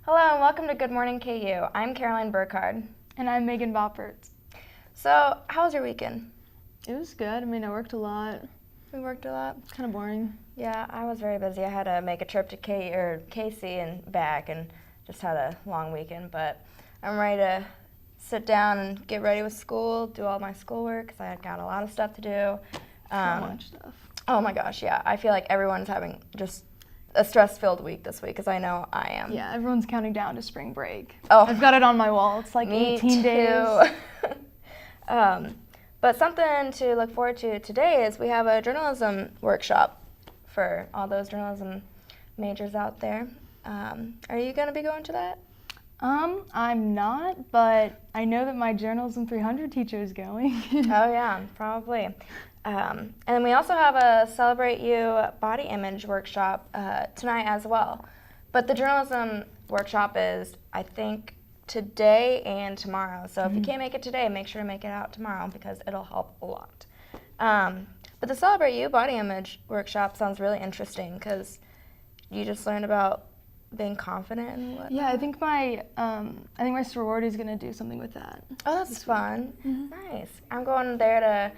Hello and welcome to Good Morning KU. I'm Caroline Burkhardt. And I'm Megan Boppert. So, how was your weekend? It was good. I mean, I worked a lot. We worked a lot. Kind of boring. Yeah, I was very busy. I had to make a trip to KC and back and just had a long weekend. But I'm ready to sit down and get ready with school, do all my schoolwork because I got a lot of stuff to do. So much stuff. Oh my gosh, yeah. I feel like everyone's having just a stress-filled week this week because I know I am. Yeah, everyone's counting down to spring break. Oh, I've got it on my wall. It's like me 18 too. days. But something to look forward to today is we have a journalism workshop for all those journalism majors out there. Are you going to be going to that? I'm not, but I know that my Journalism 300 teacher is going. Oh yeah, probably. And then we also have a Celebrate You body image workshop tonight as well. But the journalism workshop is, I think, today and tomorrow. So if you can't make it today, make sure to make it out tomorrow because it'll help a lot. But the Celebrate You body image workshop sounds really interesting because you just learned about being confident and whatnot. Yeah, I think my sorority is gonna do something with that. Oh, that's fun. Nice. I'm going there to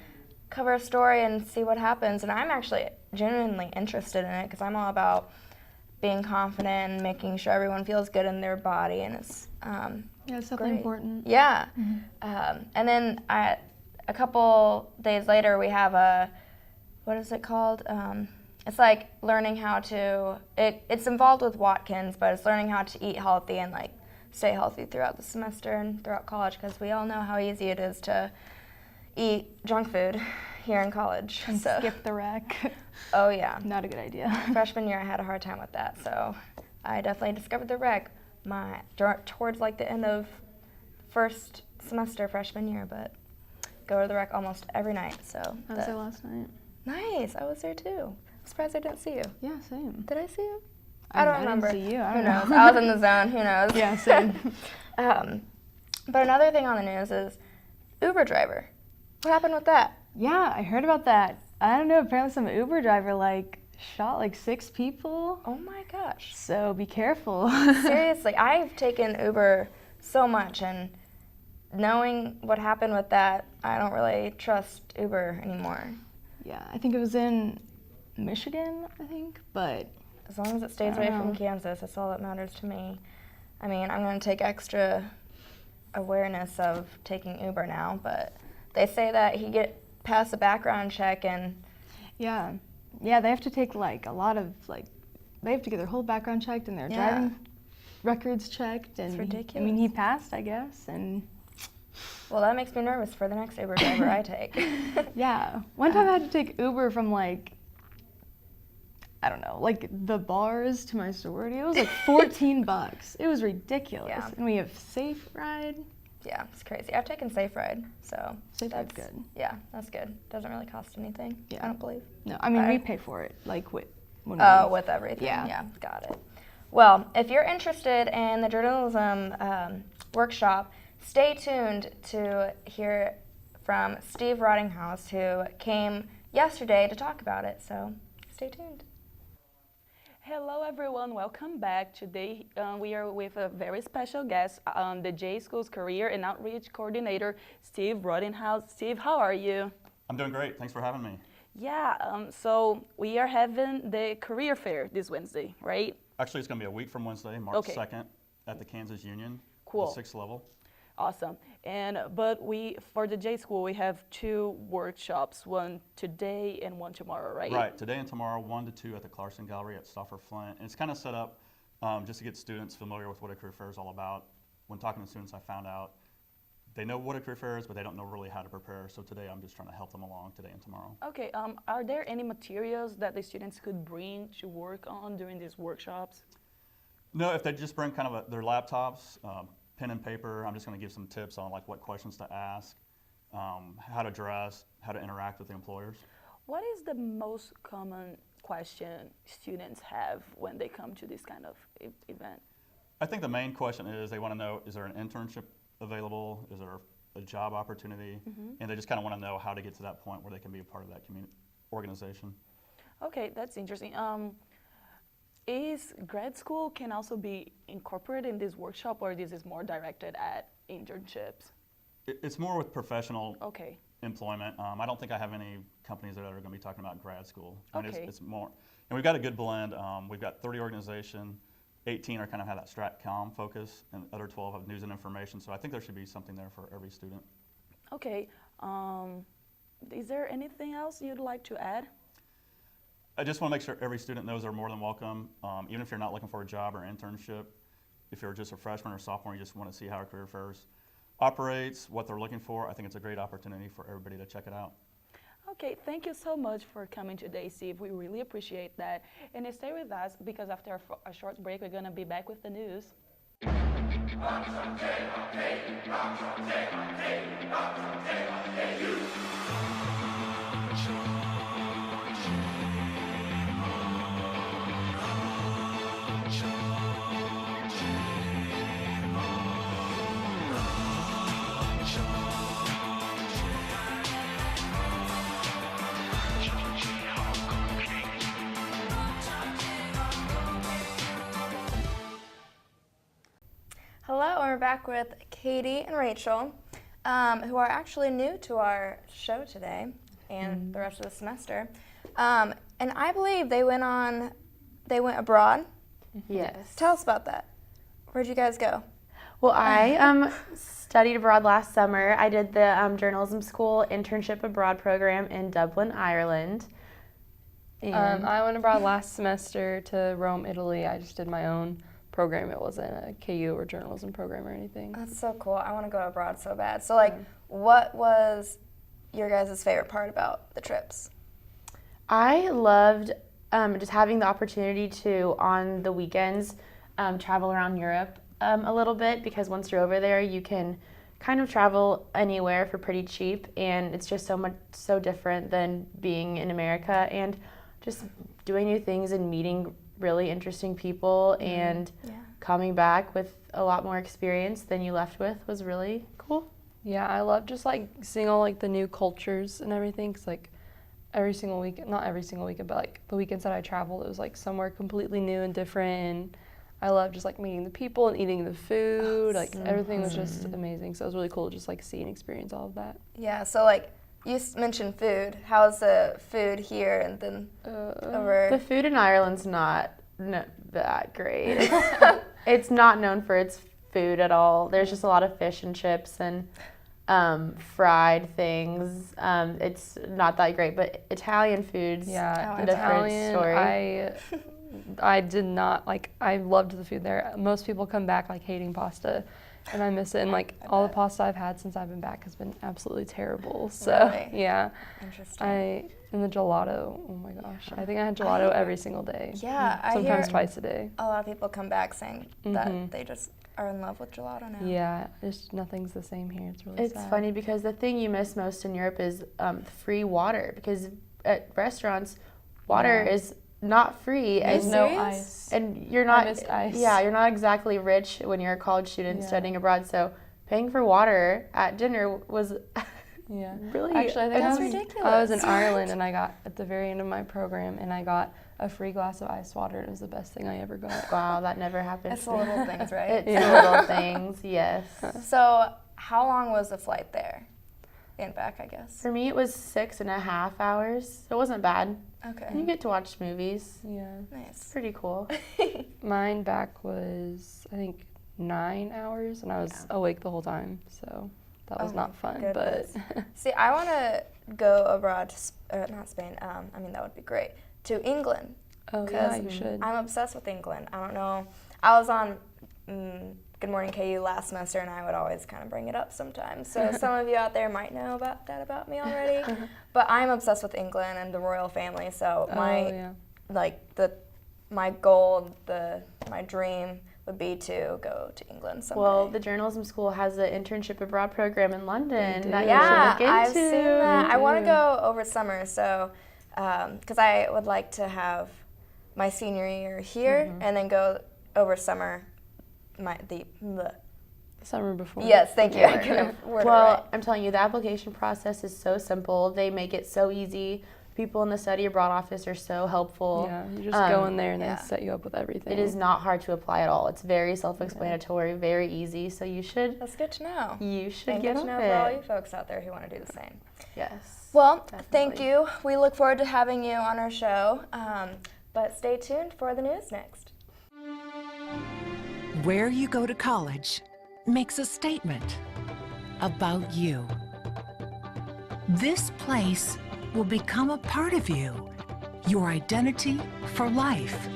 cover a story and see what happens, and I'm actually genuinely interested in it because I'm all about being confident and making sure everyone feels good in their body, and it's It's definitely important. Yeah. And then a couple days later we have what is it called? It's like learning how to, it's involved with Watkins, but it's learning how to eat healthy and like stay healthy throughout the semester and throughout college because we all know how easy it is to eat junk food here in college. And skip the rec. Oh yeah. Not a good idea. Freshman year I had a hard time with that, so I definitely discovered the rec towards like the end of first semester freshman year, but go to the rec almost every night. So I was there last night. Nice, I was there too. I'm surprised I didn't see you. Yeah, same. Did I see you? I don't remember. I didn't see you. Who knows? I was in the zone. Who knows? Yeah, same. But another thing on the news is Uber driver. What happened with that? Yeah, I heard about that. I don't know, apparently some Uber driver shot 6 people. Oh my gosh. So be careful. Seriously, I've taken Uber so much, and knowing what happened with that, I don't really trust Uber anymore. Yeah, I think it was in Michigan, but as long as it stays away from Kansas, that's all that matters to me. I mean, I'm going to take extra awareness of taking Uber now, but they say that he get past a background check and yeah, they have to take a lot of they have to get their whole background checked and their driving records checked, and it's ridiculous. he passed, I guess, and well, that makes me nervous for the next Uber driver I take. Yeah, one time I had to take Uber from I don't know, the bars to my sorority. It was $14. It was ridiculous. Yeah. And we have Safe Ride. Yeah, it's crazy. I've taken Safe Ride, so Safe Ride's good. Yeah, that's good. Doesn't really cost anything. Yeah. I don't believe. No, I mean we pay for it, when we with everything. Yeah. Yeah, got it. Well, if you're interested in the journalism workshop, stay tuned to hear from Steve Rottinghaus, who came yesterday to talk about it. So stay tuned. Hello everyone, welcome back. Today we are with a very special guest, the J School's Career and Outreach Coordinator, Steve Rottinghaus. Steve, how are you? I'm doing great, thanks for having me. Yeah, so we are having the career fair this Wednesday, right? Actually, it's going to be a week from Wednesday, March 2nd, at the Kansas Union, cool. The 6th level. Awesome. But for the J School, we have 2 workshops, one today and one tomorrow, right? Right, today and tomorrow, 1 to 2 at the Clarkson Gallery at Stauffer Flint. And it's kind of set up just to get students familiar with what a career fair is all about. When talking to students, I found out they know what a career fair is, but they don't know really how to prepare. So today I'm just trying to help them along today and tomorrow. Okay, are there any materials that the students could bring to work on during these workshops? No, if they just bring kind of their laptops, pen and paper, I'm just going to give some tips on like what questions to ask, how to dress, how to interact with the employers. What is the most common question students have when they come to this kind of event? I think the main question is they want to know, is there an internship available? Is there a job opportunity? And they just kind of want to know how to get to that point where they can be a part of that organization. Okay, that's interesting. Is grad school can also be incorporated in this workshop, or this is more directed at internships? It's more with professional Okay. employment. I don't think I have any companies that are going to be talking about grad school. I mean, Okay. it's more, and we've got a good blend. We've got 30 organization, 18 are kind of have that StratCom focus, and the other 12 have news and information. So I think there should be something there for every student. Okay. Is there anything else you'd like to add? I just want to make sure every student knows they're more than welcome, even if you're not looking for a job or internship. If you're just a freshman or sophomore, you just want to see how our career fairs operates, what they're looking for. I think it's a great opportunity for everybody to check it out. Okay, thank you so much for coming today, Steve. We really appreciate that. And stay with us because after a short break, we're going to be back with the news. Hello, and we're back with Katie and Rachel, who are actually new to our show today and the rest of the semester. And I believe they went abroad. Yes. Tell us about that. Where'd you guys go? Well, I studied abroad last summer. I did the journalism school internship abroad program in Dublin, Ireland. And I went abroad last semester to Rome, Italy. I just did my own program. It wasn't a KU or journalism program or anything. That's so cool. I want to go abroad so bad. So, what was your guys' favorite part about the trips? I loved just having the opportunity to, on the weekends, travel around Europe a little bit, because once you're over there, you can kind of travel anywhere for pretty cheap, and it's just so different than being in America, and just doing new things and meeting really interesting people and coming back with a lot more experience than you left with was really cool. Yeah, I love just seeing all the new cultures and everything. 'Cause every single week, not every single weekend, but the weekends that I traveled, it was somewhere completely new and different. And I love just meeting the people and eating the food. Everything was just amazing. So it was really cool to just see and experience all of that. Yeah. So you mentioned food. How's the food here and then over? The food in Ireland's not that great. It's not known for its food at all. There's just a lot of fish and chips and fried things. It's not that great, but Italian food's Yeah, a different Italian. story. I did not I loved the food there. Most people come back hating pasta, and I miss it. And all the pasta I've had since I've been back has been absolutely terrible. So Really? yeah, Interesting. And the gelato. Oh my gosh, I think I had gelato every single day. Yeah, I sometimes hear twice a day. a lot of people come back saying that they just are in love with gelato now. Yeah, nothing's the same here. It's really It's sad. funny because the thing you miss most in Europe is free water, because at restaurants, water is not free, and you no serious? ice. and you're not. I missed ice. Yeah, you're not exactly rich when you're a college student studying abroad. So paying for water at dinner was Yeah. really Actually, I think That's I was ridiculous. in Ireland, and I got at the very end of my program, and I got a free glass of ice water. It was the best thing I ever got. wow, that never happened. It's the little things, right? It's the little things, yes. So, how long was the flight there and back, I guess? For me, it was 6.5 hours. So it wasn't bad. Okay. And you get to watch movies. Yeah. Nice. Pretty cool. Mine back was, I think, 9 hours, and I was awake the whole time, so that was not fun. goodness. But See, I want to go abroad to, not Spain, I mean, that would be great, to England. oh yeah, 'Cause you should. I'm obsessed with England. I don't know. I was on Good Morning KU last semester, and I would always kind of bring it up sometimes. So some of you out there might know about that about me already. But I'm obsessed with England and the royal family. So oh yeah. my goal, the my dream would be to go to England someday. Well, the journalism school has an internship abroad program in London that you yeah, should look I've into. seen that. I want to go over summer, so because I would like to have my senior year here and then go over summer. The Summer before. yes, thank you. I couldn't word it Well, right. I'm telling you, the application process is so simple. They make it so easy. People in the study abroad office are so helpful. Yeah, you just go in there and yeah. they set you up with everything. It is not hard to apply at all. It's very self-explanatory, very easy. So you should That's good to know. get Good to on know it. for all you folks out there who want to do the same. Yes. Well, thank Definitely. you. We look forward to having you on our show. But stay tuned for the news next. Where you go to college makes a statement about you. This place will become a part of you, your identity for life.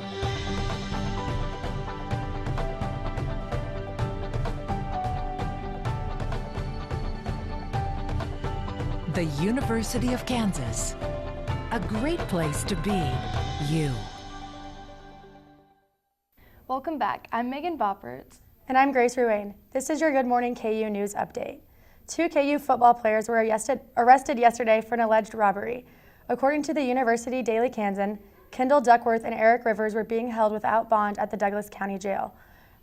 The University of Kansas, a great place to be you. Welcome back. I'm Megan Boppert. And I'm Grace Ruane. This is your Good Morning KU News Update. 2 KU football players were arrested yesterday for an alleged robbery. According to the University Daily Kansan, Kendall Duckworth and Eric Rivers were being held without bond at the Douglas County Jail.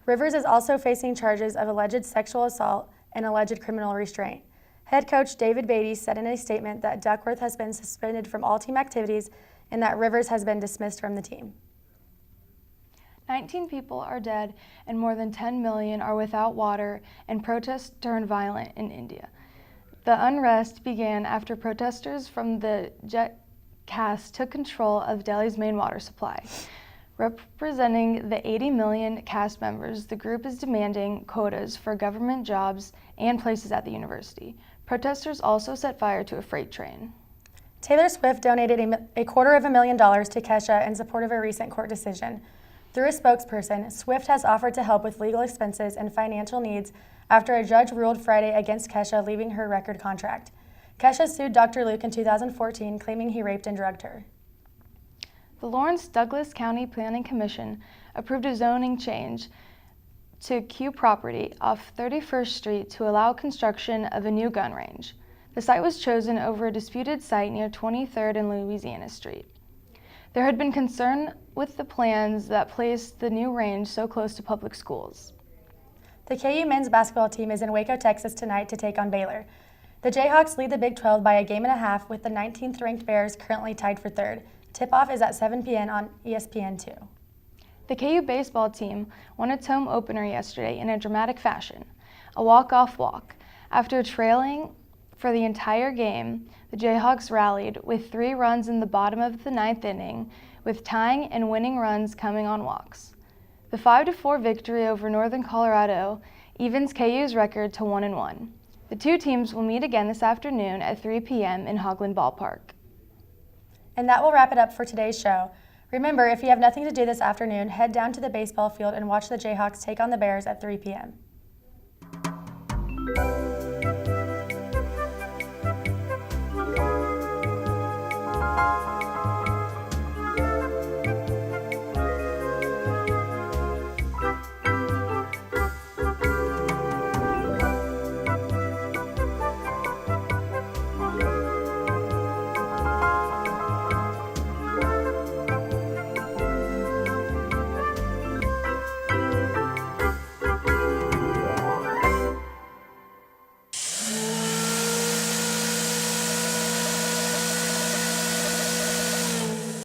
Rivers is also facing charges of alleged sexual assault and alleged criminal restraint. Head coach David Beatty said in a statement that Duckworth has been suspended from all team activities and that Rivers has been dismissed from the team. 19 people are dead and more than 10 million are without water, and protests turned violent in India. The unrest began after protesters from the Jet caste took control of Delhi's main water supply. Representing the 80 million caste members, the group is demanding quotas for government jobs and places at the university. Protesters also set fire to a freight train. Taylor Swift donated $250,000 to Kesha in support of a recent court decision. Through a spokesperson, Swift has offered to help with legal expenses and financial needs after a judge ruled Friday against Kesha leaving her record contract. Kesha sued Dr. Luke in 2014, claiming he raped and drugged her. The Lawrence Douglas County Planning Commission approved a zoning change to Q property off 31st Street to allow construction of a new gun range. The site was chosen over a disputed site near 23rd and Louisiana Street. There had been concern with the plans that placed the new range so close to public schools. The KU men's basketball team is in Waco, Texas tonight to take on Baylor. The Jayhawks lead the Big 12 by a game and a half, with the 19th ranked Bears currently tied for third. Tip-off is at 7 p.m. on ESPN2. The KU baseball team won its home opener yesterday in a dramatic fashion, a walk-off walk. After trailing for the entire game, the Jayhawks rallied with 3 runs in the bottom of the 9th inning, with tying and winning runs coming on walks. The 5-4 victory over Northern Colorado evens KU's record to 1-1. The two teams will meet again this afternoon at 3 p.m. in Hoagland Ballpark. And that will wrap it up for today's show. Remember, if you have nothing to do this afternoon, head down to the baseball field and watch the Jayhawks take on the Bears at 3 p.m.